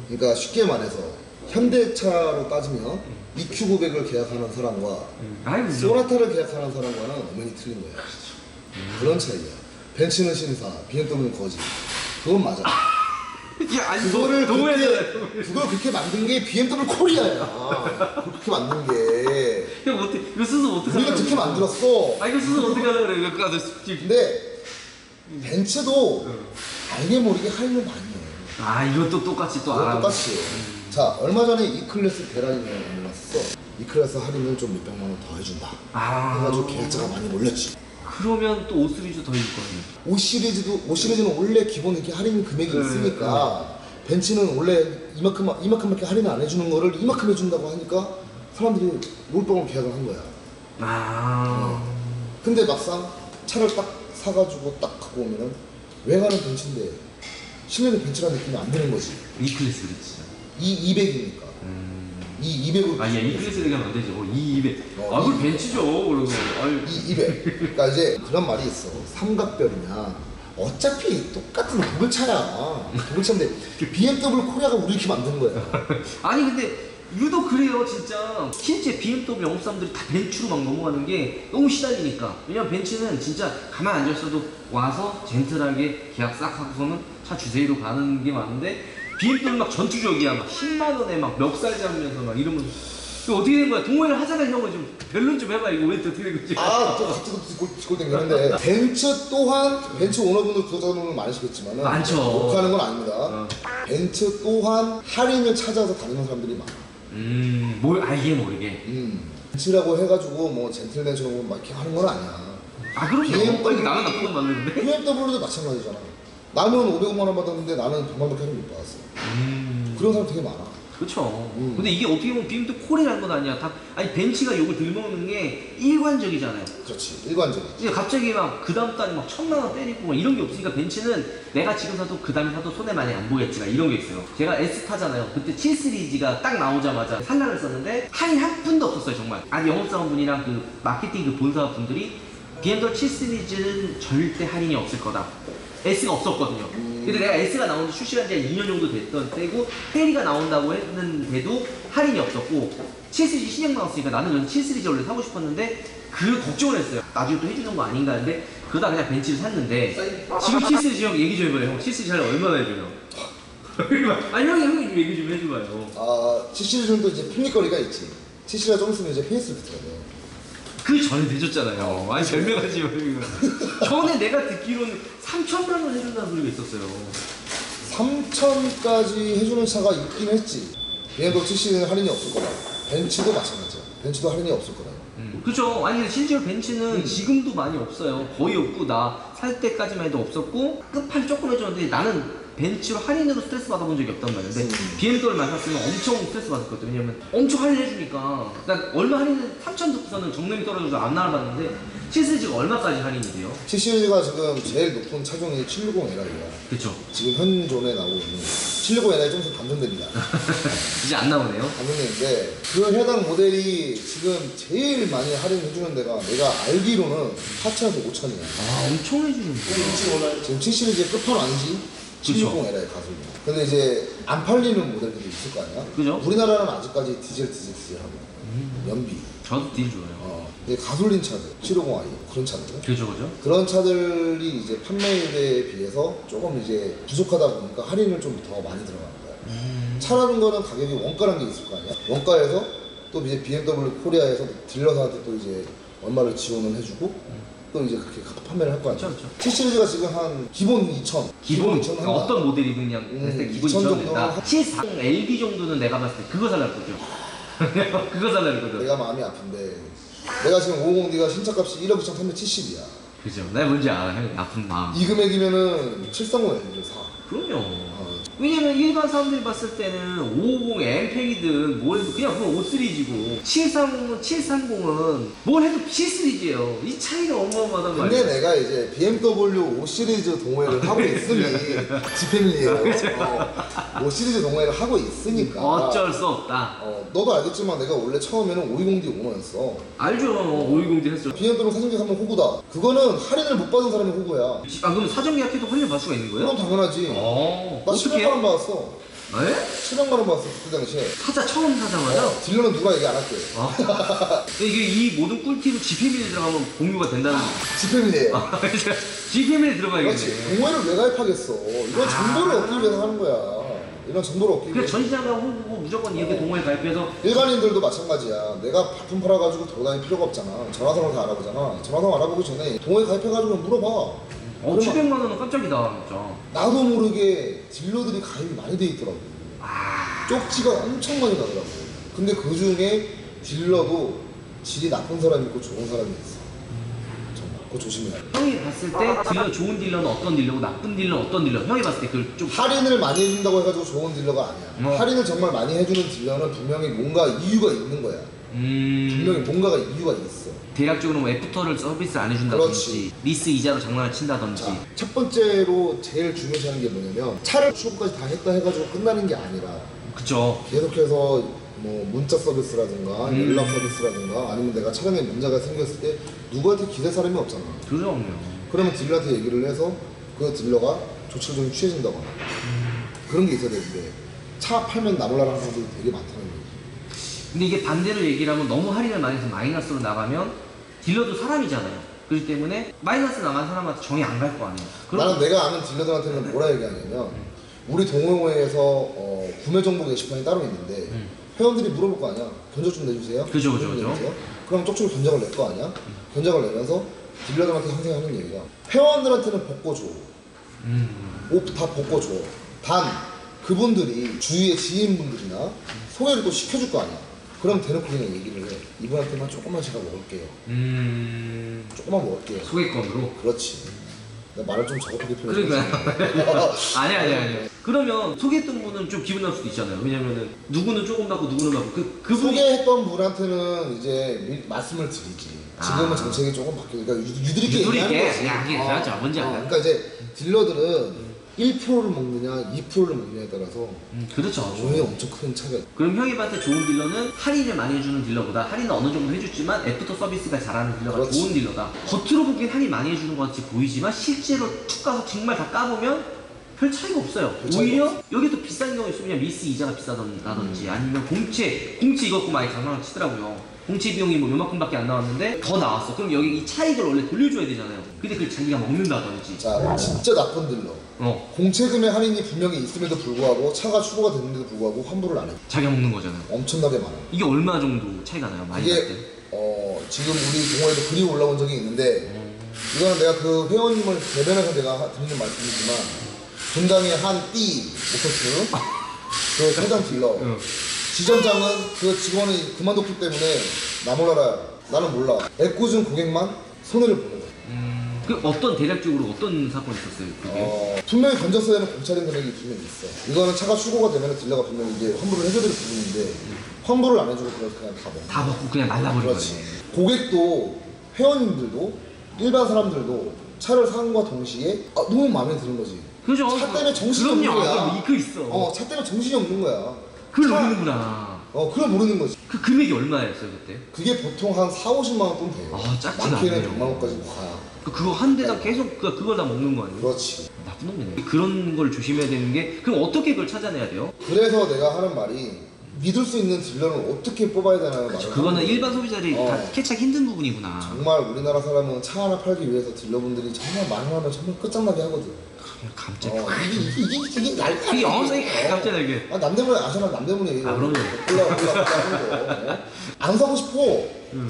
그러니까 쉽게 말해서 현대차로 따지면 EQ900을 계약하는 사람과 아이고 소나타를 계약하는 사람과는 엄연히 틀린 거야. 그런 차이야. 벤츠는 신사, BMW는 거지. 그건 맞아. 야, 아니 그거를 동호회잖아요. 그걸 그렇게 만든 게 BMW 코리아야. 그렇게 만든 게. 형 어떻게 이거 스스로 어떻게 우리가 그렇게 만들었어. 이거 스스로 어떻게 하려 그래? 이거 가서 근데 벤츠도 알게 모르게 할인을 많이 해. 이것도 똑같이 또 알아. 똑같이 해. 자, 얼마 전에 E클래스 대란이 일어났었어. E클래스 할인을 좀 몇백만 원 더 해준다. 해가지고 계약자가 많이 몰렸지. 그러면 또 5 시리즈 더 해줄 거 아니에요? 5 시리즈는 원래 기본 이렇게 할인 금액이 있으니까 벤츠는 원래 이만큼밖에 할인 안 해주는 거를 이만큼 해준다고 하니까 사람들이 몰빵으로 계약을 한 거야. 근데 막상 차를 딱 사가지고 딱 갖고 오면은 외관은 벤츠인데 실내는 벤츠라는 느낌이 안 드는 거지. E클래스 그렇지. 200이니까. 이 200으로. 아니야, 이 클래스 얘기하면 안 되죠. 200. 아, 그걸 벤치죠. 그러고. 아유. 이 200. 그러니까 이제 그런 말이 있어. 삼각별이냐. 어차피 똑같은 독일차야. 독일차인데 BMW 코리아가 우리 이렇게 만드는 거야. 아니, 근데 유독 그래요, 진짜. 실제 BMW 영업 사람들이 다 벤츠로 막 넘어가는 게 너무 시달리니까. 왜냐면 벤츠는 진짜 가만 앉아있어도 와서 젠틀하게 계약 싹 하고서는 차 주세요로 가는 게 많은데, BMW 막 전투적이야. 막 10만 원에 막 멱살 잡으면서 막 이러면. 이거 어떻게 된 거야? 동호회를 하잖아, 형을 좀 변론 좀 해봐. 이거 왜 어떻게 된 거지? 또 갑자기 뒷골 땡기는데 벤츠 또한 벤츠 오너분들 구독자분들 많으시겠지만 많죠. 욕하는 건 아닙니다. 벤츠 또한 할인을 찾아서 다니는 사람들이 많아. 뭘 알게 모르게. 벤츠라고 해가지고 뭐 젠틀맨처럼 막 이렇게 하는 건 아니야. 아, 그럼요. BMW 나는 나쁜 건 맞는데. BMW도 마찬가지잖아. 나는 500만 원 받았는데 나는 100만 원밖에 못 받았어. 그런 사람 되게 많아. 그렇죠. 근데 이게 어떻게 보면 BMW 콜이라는 건 아니야. 아니 벤츠가 욕을 들먹는 게 일관적이잖아요. 그렇지, 일관적이지. 이제 갑자기 막 그 다음 달에 막 1000만 원 때리고 막 이런 게 없으니까 벤츠는 내가 지금 사도 그 다음에 사도 손해 많이 안 보겠지만 이런 게 있어요. 제가 S 타잖아요. 그때 7 시리즈가 딱 나오자마자 살라를 썼는데 할인 한 푼도 없었어요, 정말. 아니 영업사원분이랑 그 마케팅 그 본사분들이 BMW 7 시리즈는 절대 할인이 없을 거다. S가 없었거든요. 근데 내가 S가 나온 지 출시한 지 2년 정도 됐던 때고 페리가 나온다고 했는데도 할인이 없었고 7 시리즈 신형 나왔으니까 나는 그래서 7 시리즈 원래 사고 싶었는데 그 걱정을 했어요. 나중에 또 해주는 거 아닌가 했는데 그러다 그냥 벤츠를 샀는데 지금 7 시리즈 형 얘기 좀 해봐요. 형 7 시리즈 할인 얼마나 해줘요? 아니 형이 좀 얘기 좀 해줘봐요. 아, 7시리즈는 또 이제 풍미거리가 있지. 7시리즈가 좀 있으면 이제 페이스리프트거든. 그 전에 해줬잖아요. 아니 별명하지 말고. 전에 내가 듣기로는 3천만 원 해준다는 소리가 있었어요. 3천까지 해주는 차가 있긴 했지. BMW 7시리즈는 할인이 없을 거다. 벤츠도 마찬가지야. 벤츠도 할인이 없을 거다. 그죠. 아니 근데 실제로 벤츠는 지금도 많이 없어요. 거의 없고 나 살 때까지만 해도 없었고 끝판 조금 해줬는데 나는 벤츠로 할인으로 스트레스 받아본 적이 없단 말이야. 근데 BMW만 샀으면 엄청 스트레스 받았거든. 왜냐면 엄청 할인해주니까. 난 얼마 할인은 3천 듣고서는 정nem이 떨어져서 안 나와봤는데 7시리즈가 얼마까지 할인이 돼요? 7시리즈가 지금 제일 높은 차종이 760Li야. 그쵸. 지금 현존에 나오고 있는 760Li 좀 있으면 반전됩니다. 이제 안 나오네요. 반전되는데 그 해당 모델이 지금 제일 많이 할인해주는 데가 내가 알기로는 4천에서 5천이야. 아 엄청 해주는데. 지금 7시리즈의 끝판왕이지 760Li 가솔린. 근데 이제 안 팔리는 모델들도 있을 거 아니야? 그죠? 우리나라는 아직까지 디젤하고 연비. 저도 되게 좋아요. 근데 가솔린 차들, 750i 그런 차들. 그죠. 그런 차들이 이제 판매율에 비해서 조금 이제 부족하다 보니까 할인을 좀 더 많이 들어가는 거야. 차라는 거는 가격이 원가라는 게 있을 거 아니야? 원가에서 또 이제 BMW 코리아에서 딜러사한테 또 이제 얼마를 지원을 해주고 또 이제 그렇게 판매를 할 거 아니야? 그렇죠. 7시리즈가 지금 한 기본 2천. 기본 2천 한다. 어떤 모델이든 그냥 했을 때 기본 2천 2천 정도 된다. 740 LB 정도는 내가 봤을 때 그거 살라 했거든. 그거 살라 했거든. 내가 마음이 아픈데 내가 지금 550D가 신차값이 1억 2,370이야. 그죠. 내가 뭔지 알아. 형이 아픈 마음. 이 금액이면은 730L를 사. 그럼요. 왜냐면 일반 사람들이 봤을 때는 550 엠팩이든 뭘 해도 그냥 그건 5시리즈고 730은 730은 뭘 해도 7시리즈예요. 이 차이가 어마어마하단 근데 말이야. 내가 이제 BMW 5시리즈 동호회를 하고 있으니 지팬리에요. 5시리즈 동호회를 하고 있으니까 어쩔 수 없다. 너도 알겠지만 내가 원래 처음에는 520D 오너였어. 알죠. 520D 했죠. BMW 사전기 사면 호구다. 그거는 할인을 못 받은 사람이 호구야. 아 그럼 사전 계약해도 할인 받을 수가 있는 거예요? 그럼 당연하지. 나 어떻게 700만 원 받았어. 에? 700만 원 받았어 그때 당시에. 사자 처음 사자마자? 딜러는 누가 얘기 안 할게. 이게 이 모든 꿀팁은 GP밀에 들어가면 공유가 된다는 지팬리에요. GP밀에 들어가야겠네. 그렇지. 동호회를 왜 가입하겠어. 이런 정보를 얻기 위해서 하는 거야. 이런 정보를 얻기 그냥 위해서. 전시장가 호구고 무조건 이렇게 동호회 가입해서 일반인들도 마찬가지야. 내가 발품 팔아가지고 돌아다닐 필요가 없잖아. 전화상으로 다 알아보잖아. 전화상 알아보기 전에 동호회 가입해가지고 물어봐. 그러면 700만 원은 깜짝이다 진짜. 나도 모르게 딜러들이 가입이 많이 돼 있더라고. 쪽지가 엄청 많이 나더라고. 근데 그 중에 딜러도 질이 나쁜 사람이 있고 좋은 사람이 있어. 정말 그거 조심해야 돼. 형이 봤을 때 딜러 좋은 딜러는 어떤 딜러고 나쁜 딜러는 어떤 딜러? 형이 봤을 때 그걸 좀 할인을 많이 해준다고 해가지고 좋은 딜러가 아니야. 할인을 정말 많이 해주는 딜러는 분명히 뭔가 이유가 있는 거야. 분명히 뭔가가 이유가 있어. 대략적으로 뭐 애프터를 서비스 안 해준다든지 리스 이자로 장난을 친다든지. 자, 첫 번째로 제일 중요시하는 게 뭐냐면 차를 출고까지 다 했다 해가지고 끝나는 게 아니라 그쵸. 계속해서 뭐 문자 서비스라든가 연락 서비스라든가 아니면 내가 차량에 문제가 생겼을 때 누구한테 기댈 사람이 없잖아. 그럼요. 그러면 딜러한테 얘기를 해서 그 딜러가 조치를 좀 취해준다거나 그런 게 있어야 되는데 차 팔면 나몰라라는 사람들이 되게 많다는 거지. 근데 이게 반대로 얘기를 하면 너무 할인을 많이 해서 마이너스로 나가면 딜러도 사람이잖아요. 그렇기 때문에 마이너스 나간 사람한테 정이 안 갈 거 아니에요. 나는 내가 아는 딜러들한테는 뭐라 얘기하냐면 우리 동호회에서 구매 정보 게시판이 따로 있는데 회원들이 물어볼 거 아니야. 견적 좀 내주세요. 그죠. 그럼 쪽쪽이 견적을 낼 거 아니야. 견적을 내면서 딜러들한테 항상 하는 얘기가 회원들한테는 벗고 줘. 옷 다 벗고 줘. 단 그분들이 주위의 지인분들이나 소개를 또 시켜줄 거 아니야. 그럼 대놓고 그냥 얘기를 해. 이분한테만 조금만 제가 먹을게요. 조금만 먹을게요. 소개권으로. 그렇지. 내가 말을 좀 저급하게 표현했지. 그러니까 아니. 그러면 소개했던 분은 좀 기분 나쁠 수도 있잖아요. 왜냐면은 누구는 조금 받고 누구는 받고 그분이 소개했던 분한테는 이제 말씀을 드리지. 지금은 정책이 조금 바뀌고 그러니까 유두리 있게 얘기하는 거지. 그냥 그렇죠. 뭔지 알아요. 그러니까 이제 딜러들은 1%를 먹느냐 2%를 먹느냐에 따라서 그렇죠. 돈이 엄청 큰 차이가. 그럼 형이 봤을 때 좋은 딜러는 할인을 많이 해주는 딜러보다 할인은 어느 정도 해주지만 애프터 서비스가 잘하는 딜러가 그렇지. 좋은 딜러다. 겉으로 보기엔 할인 많이 해주는 것 같이 보이지만 실제로 툭 가서 정말 다 까보면 별 차이가 없어요. 별 차이가 오히려 여기 또 비싼 경우 있으면 그냥 리스 이자가 비싸다든지 아니면 공채 이것도 많이 장난을 치더라고요. 공채 비용이 뭐 요만큼밖에 안 나왔는데 더 나왔어. 그럼 여기 이 차익을 원래 돌려줘야 되잖아요. 근데 그걸 자기가 먹는다든지. 자 진짜 나쁜 딜러. 공채금의 할인이 분명히 있음에도 불구하고 차가 출고가 됐는데도 불구하고 환불을 안 해. 자기가 먹는 거잖아요. 엄청나게 많아. 이게 얼마 정도 차이가 나요? 많이 날 때? 이게 지금 우리 동호회도 글이 올라온 적이 있는데 이거는 내가 그 회원님을 대변해서 내가 드리는 말씀이지만 분당의 한 띠 오퍼스 그 사장 딜러 지점장은 그 직원이 그만뒀기 때문에 나 몰라라. 나는 몰라. 애꿎은 고객만 손해를 보는 거야. 그 어떤 대략적으로 어떤 사건이 있었어요? 그게? 분명히 건졌어야 하는 공차린 금액이 분명히 있어. 이거는 차가 출고가 되면 딜러가 분명히 이제 환불을 해줘야 될 부분인데 환불을 안 해주고 그냥 다 먹어. 다 먹고 그냥 날라버린 그렇지. 거네. 고객도 회원님들도 일반 사람들도 차를 산과 동시에 너무 마음에 드는 거지. 그죠? 차 때문에 정신이 없는 그럼요. 거야. 그 있어. 차 때문에 정신이 없는 거야. 그걸 모르는구나. 그걸 모르는 거지. 그 금액이 얼마였어요 그때? 그게 보통 한 4, 50만 원 돈 돼요. 작진 많게는 않네요. 100만 원까지 가요. 그거 한 대당 계속 그걸 다 먹는 거 아니에요? 그렇지. 나쁜 놈이네. 그런 걸 조심해야 되는 게 그럼 어떻게 그걸 찾아내야 돼요? 그래서 내가 하는 말이 믿을 수 있는 딜러는 어떻게 뽑아야 되나요? 말을 그거는 하는 일반 소비자들이 다 캐치하기 힘든 부분이구나. 정말 우리나라 사람은 차 하나 팔기 위해서 딜러분들이 정말 말하면 정말 끝장나게 하거든. 그냥 갑자기 이게 날 그게 영어성이 갑자기 이게 남대문에 아시나 남대문에 그럼요. 올라 하는 거. 안 사고 싶어.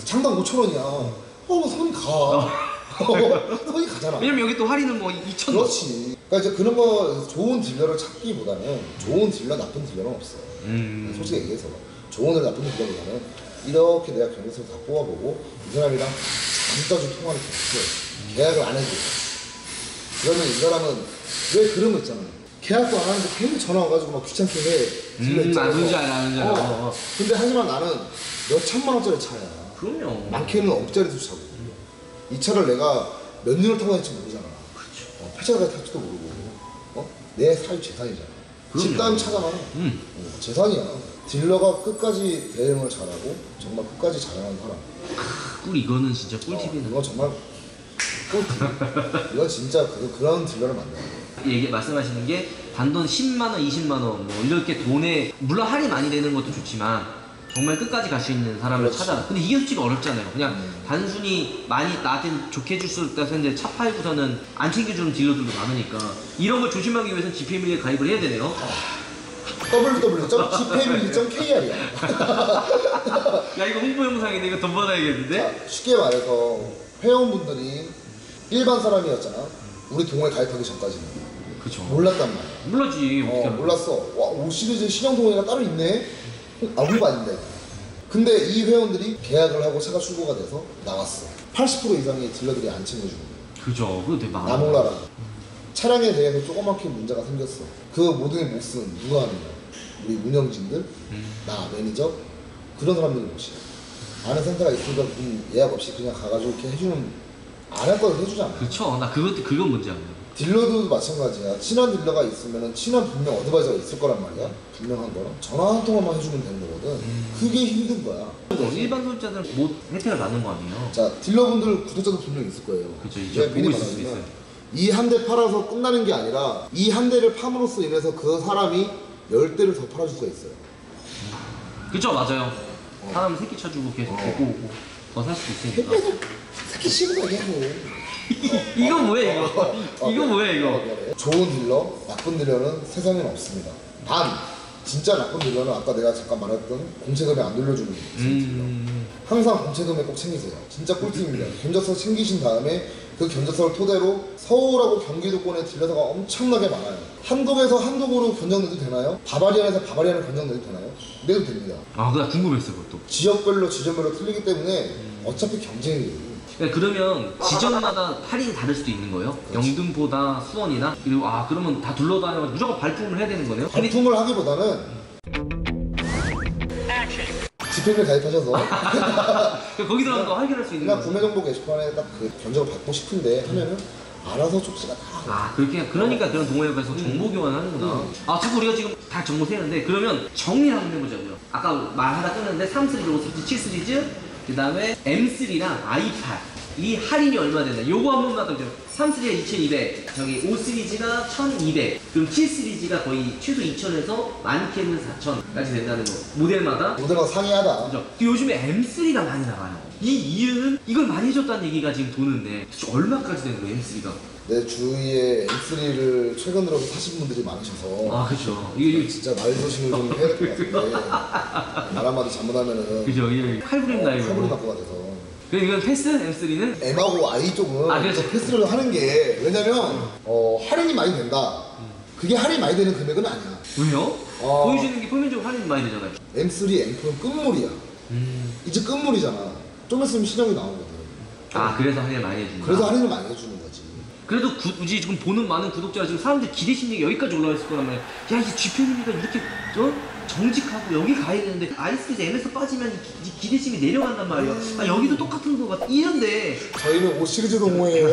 장당 5,000원이야. 손이 가. 손이 가잖아. 왜냐면 여기 또 할인은 뭐 2,000원. 그렇지. 그러니까 이제 그런 거 좋은 딜러를 찾기보다는 좋은 딜러 나쁜 딜러는 없어. 솔직히 얘기해서 좋은 딜러 나쁜 딜러보다는 이렇게 내가 경력서를 다 뽑아보고 이 사람이랑 잠깐씩 통화를 계속해. 계약을 안 해줘. 그러면 이 사람은 왜 그런 거 있잖아. 계약도 안 하는데 괜히 전화 와가지고 막 귀찮게 해. 딜러 입장에서. 뭔지 알아. 근데 하지만 나는 몇 천만 원짜리 차야. 그럼요. 많게는 억짜리도 차고. 이 차를 내가 몇 년을 타고 다닐지 모르잖아. 그렇죠. 폐차가 탈지도 모르고. 내 사유 재산이잖아. 그럼요. 집단 차잖아. 재산이야. 딜러가 끝까지 대응을 잘하고 정말 끝까지 잘하는 사람. 꿀 이거는 진짜 꿀팁이네. 이건 정말 꿀팁. 이건 진짜 그런 딜러를 만나야 돼. 얘기 말씀하시는 게 단돈 10만 원, 20만 원 뭐 이렇게 돈에 물론 할인 많이 되는 것도 좋지만 정말 끝까지 갈 수 있는 사람을 그렇지. 찾아. 근데 이게 솔직히 어렵잖아요. 그냥 단순히 많이 나한테 좋게 해줄 수 있다 했는데 차 팔고서는 안 챙겨주는 딜러들도 많으니까 이런 걸 조심하기 위해서 GPM에 가입을 해야 되네요. www.gpm1.kr이야. 야 이거 홍보 영상인데 이거 돈 받아야겠는데? 쉽게 말해서 회원분들이 일반 사람이었잖아. 우리 동호회 가입하기 전까지는 그쵸. 몰랐단 말이야. 몰라지. 어떻게 알아. 몰랐어. 와, 5시리즈 신형 동호회가 따로 있네. 우리가 아닌데. 근데 이 회원들이 계약을 하고 차가 출고가 돼서 나왔어. 80% 이상의 딜러들이 안 챙겨주는 거야. 그죠. 그거 되게 많아. 나 몰라라. 차량에 대해서 조그맣게 문제가 생겼어. 그 모든 몫은 누가 하는 거야? 우리 운영진들, 나 매니저 그런 사람들이 몫이야. 아는 센터가 있으니까 예약 없이 그냥 가가지고 이렇게 해주는 안 할 거는 해주잖아. 그쵸. 나 그건 뭔지 알아요. 딜러도 마찬가지야. 친한 딜러가 있으면 친한 분명 어드바이저가 있을 거란 말이야. 분명한 거는 전화 한 통화만 해주면 되는 거거든. 그게 힘든 거야. 일반 소비자들은 못 혜택을 받는 거 아니에요? 자, 딜러분들 구독자도 분명 있을 거예요. 그쵸, 이제 보고 있을 수도 있어요. 이 한 대 팔아서 끝나는 게 아니라 이 한 대를 팜으로써 인해서 그 사람이 10대를 더 팔아줄 수가 있어요. 그쵸, 맞아요. 사람 새끼 쳐주고 계속 데리고 오고 더 살 수도 있으니까. 새끼 싫은다게 하고. 이거 뭐야 이거? 이거 뭐야 이거? 좋은 딜러, 나쁜 딜러는 세상에는 없습니다. 단 진짜 나쁜 딜러는 아까 내가 잠깐 말했던 공채금액 안 돌려주는 딜러. 항상 공채금액 꼭 챙기세요. 진짜 꿀팁입니다. 견적서 챙기신 다음에 그 견적서를 토대로 서울하고 경기도권의 딜러사가 엄청나게 많아요. 한독에서 한독으로 견적 내도 되나요? 바바리안에서 바바리안을 견적 내도 되나요? 내도 됩니다. 아, 나 궁금했어 그것도. 지역별로 지점별로 틀리기 때문에 어차피 경쟁이에요. 그러면 지점마다 할인이 다를 수도 있는 거예요? 그렇지. 영등포다 수원이나 그리고 그러면 다 둘러다녀서 무조건 발품을 해야 되는 거네요? 발품을 하기보다는 집행을 가입하셔서 거기서 한번 확인할 수 있는 그냥 거예요? 구매 정보 게시판에 딱 그 견적을 받고 싶은데 하면은 알아서 쪽지가 다 그러니까 그런 동호회에서 정보 교환을 하는구나. 자꾸 우리가 지금 다 정보 세는데 그러면 정리를 한번 해보자고요. 아까 말하다 끊었는데 3시리즈, 5시리즈, 7시리즈 그 다음에 M3랑 i8 이 할인이 얼마 되나 요거 한 번만 더 좀. 3시리즈가 2200, 저기 5시리즈가 1200, 그럼 7시리즈가 거의 최소 2000에서 많게는 4000까지 된다는 거. 모델마다. 모델하고 상이하다. 그죠? 요즘에 M3가 많이 나가요. 이 이유는 이걸 많이 해줬다는 얘기가 지금 도는데 도대체 얼마까지 되는 거예요 M3가? 내 주위에 M3를 최근 들어서 사신 분들이 많으셔서 그죠. 이거 진짜 말 조심을 좀 해야 될 것 같은데 말 한마디 잘못하면은 그죠. 이게 칼부림 나이고. 칼부림 맞고 가돼서 그럼 이건 패스? M3는? M하고 I 쪽은 그렇죠. 좀 패스를 하는 게 왜냐면 할인이 많이 된다. 그게 할인이 많이 되는 금액은 아니야. 왜요? 보여주는 게 표면적으로 할인 많이 되잖아요. M3, M4는 끝물이야. 이제 끝물이잖아. 좀 있으면 신형이 나오거든. 그래서 할인 많이 해준다. 그래서 할인을 많이 해주는 거지. 그래도 굳이 지금 보는 많은 구독자가 지금 사람들 기대 심리가 여기까지 올라와 있을 거라면 이 GP님이가 이렇게 정직하고 여기 가야 되는데 아이스크림 M에서 빠지면 이 기대심이 내려간단 말이야. 여기도 똑같은 거 같아. 이런데 저희는 5시리즈 동호회예요.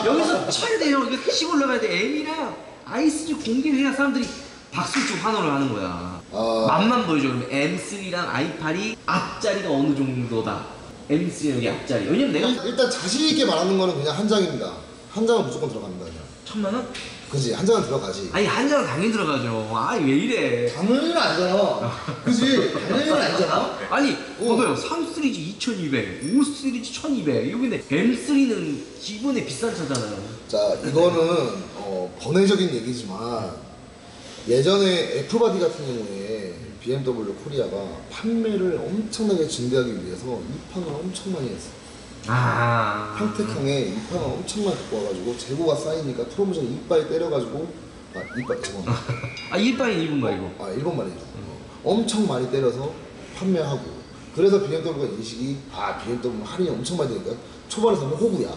여기서 쳐야 돼요. 이거 치고 올라가야 돼. M이랑 아이스크림 공개를 해야 사람들이 박수를 좀 환호를 하는 거야. 맛만 보여줘. 그러면 M3랑 i8이 앞자리가 어느 정도다. M3는 여기 앞자리. 왜냐면 내가 일단 자신 있게 말하는 거는 그냥 한 장입니다. 한 장은 무조건 들어갑니다. 그냥. 1000만 원? 그지? 한 장은 들어가지. 아니 한 장은 당연히 들어가죠. 왜 이래? 당연히는 아니잖아. 그지? 당연히는 아니잖아. 아니 봐봐요. 3시리즈 2200, 5시리즈 1200 여기인데 M3는 기본에 비싼 차잖아요. 자, 이거는 번외적인 얘기지만 예전에 F바디 같은 경우에 BMW 코리아가 판매를 엄청나게 증대하기 위해서 입항을 엄청 많이 했어. 평택항에 입항을 엄청 많이 갖고 와가지고 재고가 쌓이니까 프로모션 이빨 때려가지고 이빨 죄송합니다. 일반인 입은 거 이거. 일본 말이죠. 엄청 많이 때려서 판매하고 그래서 BMW가 인식이 BMW 할인이 엄청 많이 되니까 초반에 사면 호구야.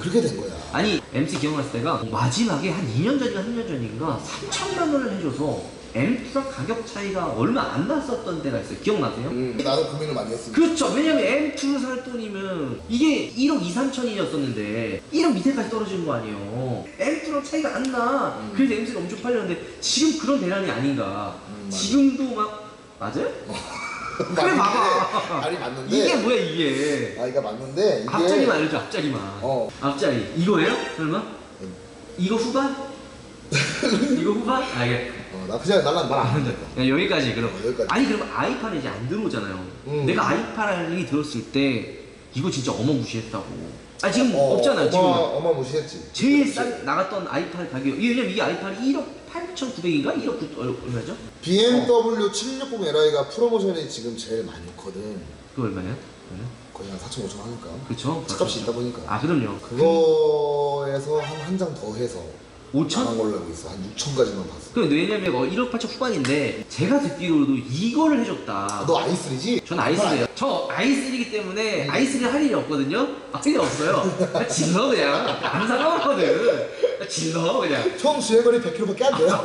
그렇게 된 거야. 아니 MC 기억났을 때가 마지막에 한 2년 전인가 3년 전인가 3천만 원을 해줘서 M2랑 가격 차이가 얼마 안 났었던 때가 있어요. 기억나세요? 나도 고민을 많이 했습니다. 그렇죠. 왜냐면 M2 살 돈이면 이게 1억 2, 3천이었었는데 1억 밑에까지 떨어지는 거 아니에요. M2랑 차이가 안 나. 그래서 M3가 엄청 팔렸는데 지금 그런 대란이 아닌가. 지금도 막 맞아요? 그래 봐봐. 아니 맞는데 이게 뭐야 이게. 이거 맞는데 이게 앞자리만 알려줘. 앞자리만. 앞자리 이거예요? 설마? 이거 후반? 이거 후반? 이게 나 그냥 날란 말 안 한다. 여기까지 그럼. 여기까지. 아니 그럼 i8이 이제 안 들어오잖아요. 내가 i8이 들었을 때 이거 진짜 어마무시했다고. 지금 없잖아요. 지금 어마무시했지. 제일 싼 나갔던 i8 가격. 왜냐면 이 i8이 1억 8,900인가? 1억 9 얼마죠? BMW 760 Li가 프로모션이 지금 제일 많거든. 그거 얼마예요? 거의 한 4,000, 5,000 하니까. 그쵸? 차값이 있다 보니까. 그럼요. 그거에서 한 장 더 해서 5천? 나간 걸로 알고 있어. 한 6천까지만 봤어. 그럼 왜냐면 1억 8천 후반인데 제가 듣기로도 이거를 해줬다. 너 i3지? 전 i3예요. 저 i3이기 때문에 i3 할 일이 없거든요. 할일이 없어요. 질러 그냥. 안 사가거든. 질러 그냥. 총 주행거리 100km밖에 안 돼요.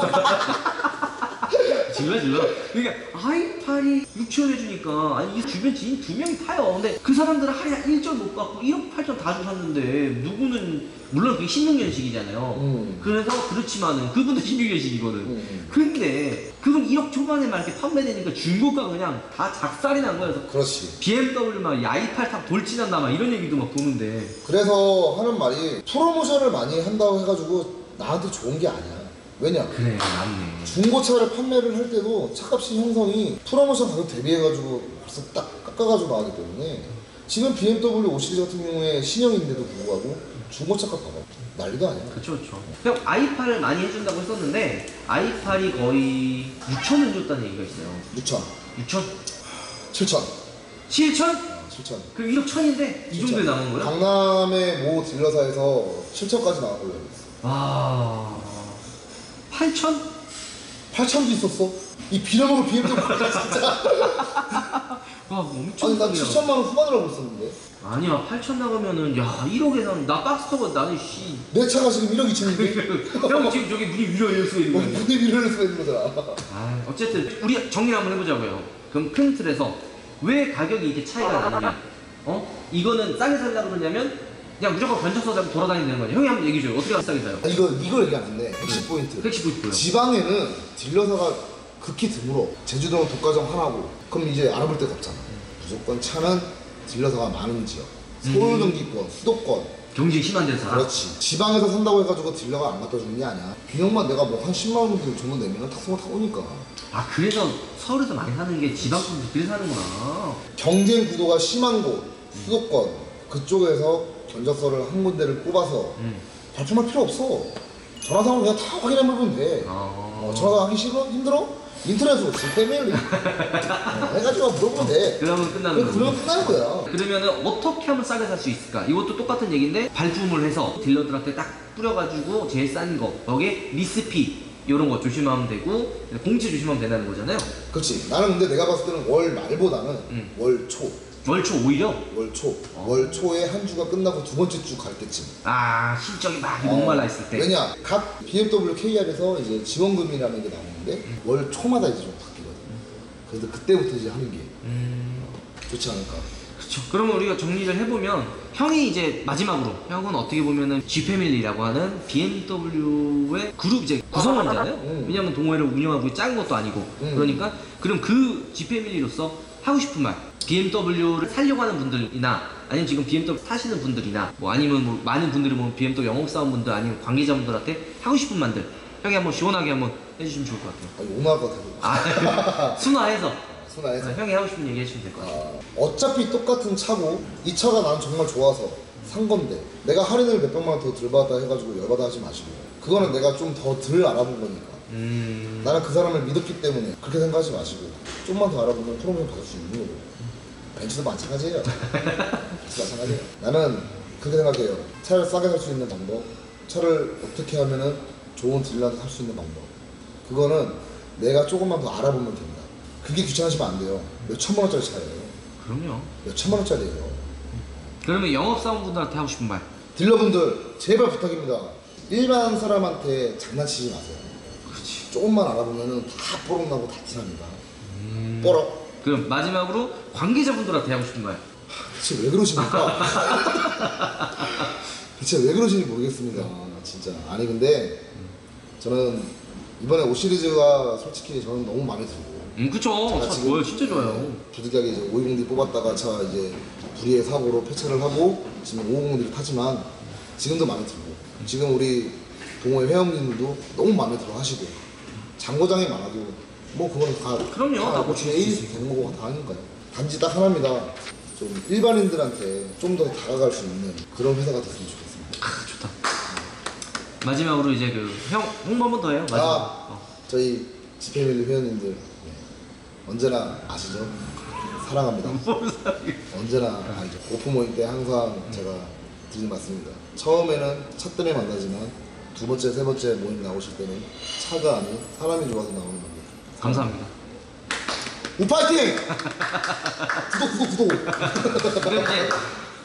질러. 그러니까 i8이 6천 해주니까 아니 이 주변 지인 2명이 타요. 근데 그 사람들은 할인 1절 못 받고 1억 8천 다 주셨는데 누구는 물론 그게 16년식이잖아요. 그래서 그렇지만은 그분도 16년식이거든. 근데 그분 1억 초반에만 이렇게 판매되니까 중고가 그냥 다 작살이 난 거여서 그렇지. BMW 막 i8 타고 돌진한다 막 이런 얘기도 막 도는데. 그래서 하는 말이 프로모션을 많이 한다고 해가지고 나한테 좋은 게 아니야. 왜냐? 그래 맞네. 중고차를 판매를 할 때도 차값이 형성이 프로모션 가격 대비해가지고 벌써 딱 깎아가지고 나가기 때문에 지금 BMW 5 시리즈 같은 경우에 신형인데도 불구하고 중고차 값 봐봐. 난리도 아니야. 그쵸. 형 i8을 많이 해준다고 했었는데 i8이 거의 6천을 줬다는 얘기가 있어요. 6천, 6천? 7천, 7천? 7천. 그럼 1억 천인데 이 정도에 나온 거야? 강남의 모 딜러사에서 7천까지 나온 걸로 알고 있어. 와... 8천? 8천도 있었어. 이 빌어먹을 BMW 진짜. 와 엄청 아니 난 크네요. 7천만 원 후반으로 알고 있었는데. 아니야 8천 나가면은 야 1억에 나 박스터가 나는 씨. 내 차가 지금 1억 2천인데. 형 지금 저기 문이 위로 열려 있는 거야. 문이 밀어낼 수가 있는 거잖아. 아 어쨌든 우리 정리를 한번 해보자고요. 그럼 큰 틀에서 왜 가격이 이렇게 차이가 나느냐? 이거는 싸게 살려고 그러냐면 그냥 무조건 견적서 잡고 돌아다니는 거냐? 형이 한번 얘기해줘요. 어떻게 싸게 사요? 이거 얘기 안 했네. 핵심 포인트. 그렇지 보이고요. 지방에는 딜러사가 극히 드물어. 제주도는 독과점 하나고. 그럼 이제 알아볼 데가 없잖아. 무조건 차는 딜러사가 많은 지역. 서울 경기권, 수도권. 경쟁 심한 데서 살아? 그렇지. 지방에서 산다고 해가지고 딜러가 안 갖다 주는 게 아니야. 비용만 내가 뭐 한 10만 원 정도 내면은 탁송을 타고 오니까. 아 그래서 서울에서 많이 사는 게 지방권도 비례 사는구나. 경쟁 구도가 심한 곳, 수도권 그쪽에서 견적서를 한 군데를 꼽아서 발품할 필요 없어. 전화상으로 그냥 다 확인해보면 돼. 전화상 하기 싫어? 힘들어? 인터넷으로 지페밀리 해가지고 물어보면 돼. 그러면 끝나는 거야. 그러면 끝나는 거야. 그러면은 어떻게 하면 싸게 살 수 있을까? 이것도 똑같은 얘기인데 발품을 해서 딜러들한테 딱 뿌려가지고 제일 싼 거 거기에 리스피 이런 거 조심하면 되고 공지 조심하면 된다는 거잖아요. 그렇지. 나는 근데 내가 봤을 때는 월 말보다는 월 초. 월초 오히려? 월 초. 월 초에 한 주가 끝나고 두 번째 주 갈 때쯤. 아 실적이 막 목말라 있을 때. 왜냐? 각 BMW KR에서 이제 지원금이라는 게 나오는데 월 초마다 이제 좀 바뀌거든. 그래서 그때부터 이제 하는 게 좋지 않을까. 그렇죠. 그러면 우리가 정리를 해보면 형이 이제 마지막으로 형은 어떻게 보면은 G패밀리라고 하는 BMW의 그룹 이제 구성원이잖아요. 왜냐면 동호회를 운영하고 작은 것도 아니고 그러니까 그럼 그 G패밀리로서 하고 싶은 말 BMW를 살려고 하는 분들이나 아니면 지금 BMW 타시는 분들이나 뭐 아니면 뭐 많은 분들이 뭐 BMW 영업사원분들 아니면 관계자분들한테 하고 싶은 말들 형이 한번 시원하게 한번 해주시면 좋을 것 같아요. 아니 오나할 것 같아. 순화해서 순화해서. 형이 하고 싶은 얘기 해주시면 될 것 같아요. 어차피 똑같은 차고 이 차가 난 정말 좋아서 산 건데 내가 할인을 몇백만 원 더 덜 받았다 해가지고 열받아 하지 마시고 그거는 내가 좀 더 덜 알아본 거니까 나는 그 사람을 믿었기 때문에 그렇게 생각하지 마시고 좀만 더 알아보면 프로모션 받을 수 있는 거고 벤츠도 마찬가지예요. 벤츠도 마찬가지예요. 나는 그렇게 생각해요. 차를 싸게 살 수 있는 방법 차를 어떻게 하면은 좋은 딜러한테 살 수 있는 방법 그거는 내가 조금만 더 알아보면 됩니다. 그게 귀찮으시면 안 돼요. 몇 천만 원짜리 차예요. 그럼요. 몇 천만 원짜리예요. 그러면 영업사원분들한테 하고 싶은 말. 딜러분들 제발 부탁입니다. 일반 사람한테 장난치지 마세요. 그렇지. 조금만 알아보면은 다 뽀록나고 다 티납니다. 뽀록. 그럼 마지막으로 관계자분들한테 하고 싶은 말. 대체 왜 그러십니까? 대체 왜 그러시는지 모르겠습니다. 진짜. 아니 근데 저는 이번에 5 시리즈가 솔직히 저는 너무 마음에 들고 그쵸. 제가 차 지금 좋아요. 진짜 좋아요. 부득이하게 이제 520D 뽑았다가 차 이제 불의의 사고로 폐차를 하고 지금 550D를 타지만 지금도 마음에 들고 지금 우리 동호회 회원님들도 너무 마음에 들어 하시고 장고장이 많아도 뭐 그건 다 그럼요. 다 고칠 수 제일 있으니까. 되는 거고 다 하는 거예요. 단지 딱 하나입니다. 좀 일반인들한테 좀 더 다가갈 수 있는 그런 회사가 됐으면 좋겠습니다. 좋다. 마지막으로 이제 그 형 홍보 한 번 더 해요. 마지막. 저희 지페밀리 회원님들 언제나 아시죠? 사랑합니다. 언제나 알죠. 오픈 모임 때 항상 제가 드리는 말씀입니다. 처음에는 차 때문에 만나지만 두 번째, 세 번째 모임 나오실 때는 차가 아닌 사람이 좋아서 나오는 겁니다. 감사합니다. 우파이팅! 구독! 그럼 이제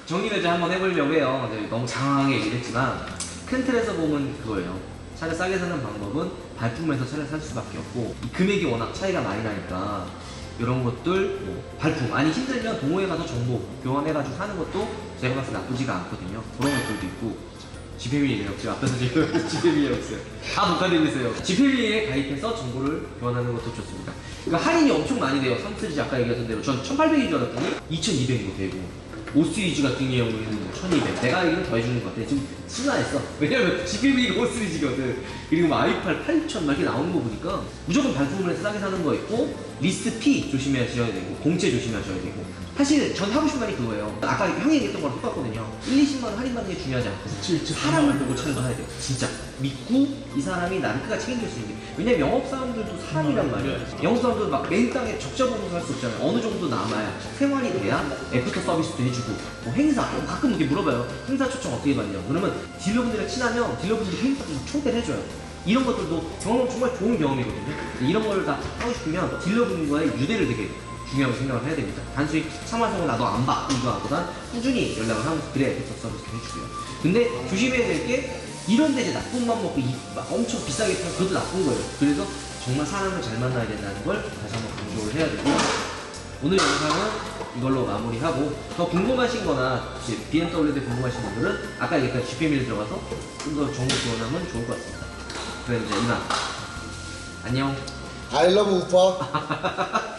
정리를 이제 한번 해보려고 해요. 이제 너무 장황하게 얘기를 했지만 큰 틀에서 보면 그거예요. 차를 싸게 사는 방법은 발품에서 차를 살 수밖에 없고 이 금액이 워낙 차이가 많이 나니까 이런 것들 뭐 발품 아니 힘들면 동호회 가서 정보 교환해가지고 사는 것도 제가 봤을 때 나쁘지가 않거든요. 그런 것들도 있고 지페미에 없어요. 앞에서 지금 지페미에 없어요. 다 녹화되고 있어요. 지페미에 가입해서 정보를 교환하는 것도 좋습니다. 그러니까 할인이 엄청 많이 돼요. 3시리즈 아까 얘기했던 대로 전 1800인 줄 알았더니 2200도 되고 5시리즈 같은 경우에는 1200. 내가 이걸 더 해주는 것 같아. 지금 순화했어. 왜냐면 지페미가 5시리즈거든. 그리고 뭐 i8 8000 막 이렇게 나오는 거 보니까 무조건 발품을 싸게 사는 거 있고 리스트 P 조심하셔야 되고 공채 조심하셔야 되고 사실 전 하고 싶은 말이 그거예요. 아까 형이 얘기했던 거랑 똑같거든요. 1, 20만 원 할인받는 게 중요하지 않고 사람을 보고 차를 사야 돼요. 진짜 믿고 이 사람이 나를 끝까지 책임질 수 있는 게 왜냐면 영업사원들도 사람이란 말이에요. 영업사원들 막 맨 땅에 적자 보면서 할 수 없잖아요. 어느 정도 남아야 생활이 돼야 애프터 서비스도 해주고 뭐 행사 가끔 이렇게 물어봐요. 행사 초청 어떻게 받냐고. 그러면 딜러분들이랑 친하면 딜러분들이 행사 초대를 해줘요. 이런 것들도 경험 정말 좋은 경험이거든요. 이런 걸 다 하고 싶으면 딜러분과의 유대를 되게 중요하게 생각을 해야 됩니다. 단순히 차마성은 나도 안 봐 이거보단 꾸준히 연락을 하면서 그래야 애프터 서비스도 해주고요. 근데 조심해야 될 게 이런 데 이제 나쁜 맘 먹고 막 엄청 비싸게 팔면 그것도 나쁜 거예요. 그래서 정말 사람을 잘 만나야 된다는 걸 다시 한번 강조를 해야 되고 오늘 영상은 이걸로 마무리하고 더 궁금하신 거나 BMW에 대해 궁금하신 분들은 아까 얘기했던 GPM에 들어가서 좀 더 정보 교환하면 좋을 것 같습니다. 그럼 이제 이만 안녕. I love 우파.